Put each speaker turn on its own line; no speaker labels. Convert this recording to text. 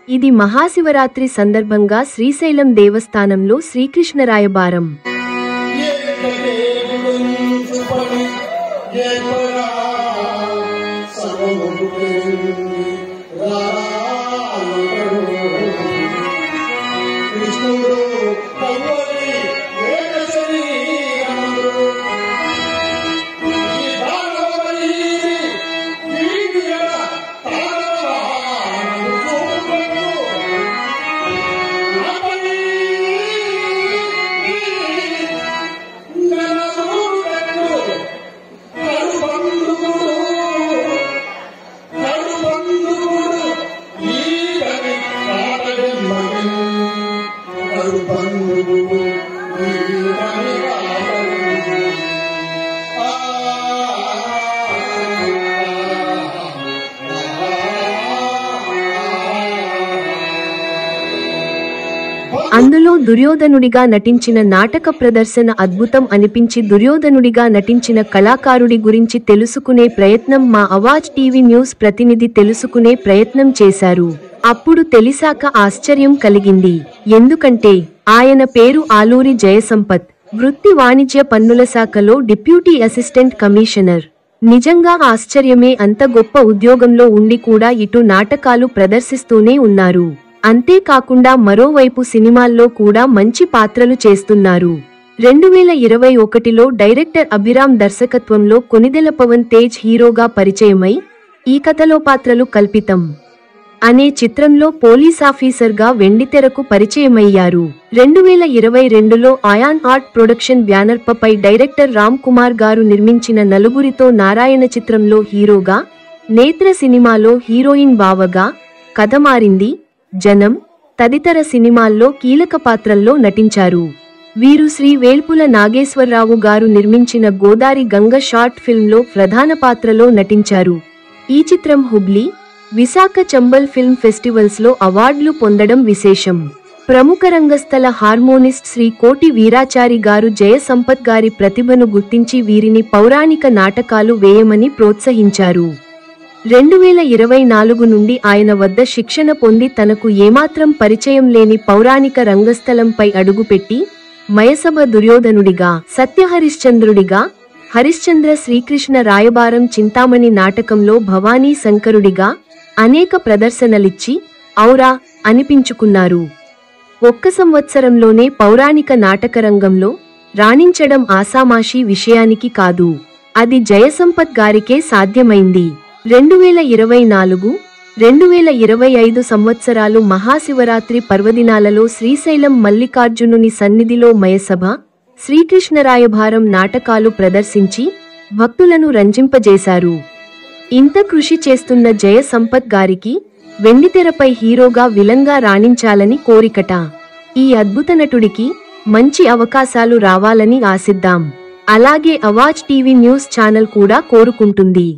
ఇది మహాశివరాత్రి సందర్భంగా శ్రీశైలం దేవస్థానంలో శ్రీకృష్ణరాయబారం అందులో దుర్యోధనుడిగా నటించిన నాటక ప్రదర్శన అద్భుతం అనిపించి దుర్యోధనుడిగా నటించిన కళాకారుడి గురించి తెలుసుకునే ప్రయత్నం మా అవాజ్ టీవీ న్యూస్ ప్రతినిధి తెలుసుకునే ప్రయత్నం చేశారు. అప్పుడు తెలిసాక ఆశ్చర్యం కలిగింది. ఎందుకంటే ఆయన పేరు ఆలూరి జయసంపత్, వృత్తి వాణిజ్య పన్నుల శాఖలో డిప్యూటీ అసిస్టెంట్ కమిషనర్. నిజంగా ఆశ్చర్యమే. అంత గొప్ప ఉద్యోగంలో ఉండి కూడా ఇటు నాటకాలు ప్రదర్శిస్తూనే ఉన్నారు. అంతేకాకుండా మరోవైపు సినిమాల్లో కూడా మంచి పాత్రలు చేస్తున్నారు. 2021లో డైరెక్టర్ అభిరామ్ దర్శకత్వంలో కొనిదెల పవన్ తేజ్ హీరోగా పరిచయమై ఈ కథలో పాత్రలు కల్పితం అనే చిత్రంలో పోలీస్ ఆఫీసర్గా వెండితెరకు పరిచయమయ్యారు. 2022లో అయాన్ ఆర్ట్ ప్రొడక్షన్ బ్యానర్పై డైరెక్టర్ రామ్ కుమార్ గారు నిర్మించిన నలుగురితో నారాయణ చిత్రంలో హీరోగా, నేత్ర సినిమాలో హీరోయిన్ బావగా, కథ మారింది, జనం తదితర సినిమాల్లో కీలక పాత్రల్లో నటించారు. వీరు శ్రీ వేల్పుల నాగేశ్వరరావు గారు నిర్మించిన గోదారి గంగ షార్ట్ ఫిల్మ్లో ప్రధాన పాత్రలో నటించారు. ఈ చిత్రం హుబ్లీ, విశాఖ చంబల్ ఫిల్మ్ ఫెస్టివల్స్లో అవార్డులు పొందడం విశేషం. ప్రముఖ రంగస్థల హార్మోనిస్ట్ శ్రీ కోటి వీరాచారి గారు జయసంపత్ గారి ప్రతిభను గుర్తించి వీరిని పౌరాణిక నాటకాలు వేయమని ప్రోత్సహించారు. 2024 నుండి ఆయన వద్ద శిక్షణ పొంది తనకు ఏమాత్రం పరిచయం లేని పౌరాణిక రంగస్థలంపై అడుగుపెట్టి మయసభ దుర్యోధనుడిగా, సత్యహరిశ్చంద్రుడిగా, హరిశ్చంద్ర శ్రీకృష్ణ రాయబారం చింతామణి నాటకంలో భవానీ శంకరుడిగా అనేక ప్రదర్శనలిచ్చి ఔరా అనిపించుకున్నారు. ఒక్క సంవత్సరంలోనే పౌరాణిక నాటకరంగంలో రాణించడం ఆసామాషీ విషయానికి కాదు. అది జయసంపత్ గారికే సాధ్యమైంది. 2024, 2025 సంవత్సరాలు మహాశివరాత్రి పర్వదినాలలో శ్రీశైలం మల్లికార్జునుని సన్నిధిలో మయసభ, శ్రీకృష్ణరాయబారం నాటకాలు ప్రదర్శించి భక్తులను రంజింపజేశారు. ఇంత కృషి చేస్తున్న జయసంపత్ గారికి వెండితెరపై హీరోగా విలన్గా రాణించాలని కోరికట. ఈ అద్భుత నటుడికి మంచి అవకాశాలు రావాలని ఆశిద్దాం. అలాగే అవాజ్ టీవీ న్యూస్ ఛానల్ కూడా కోరుకుంటుంది.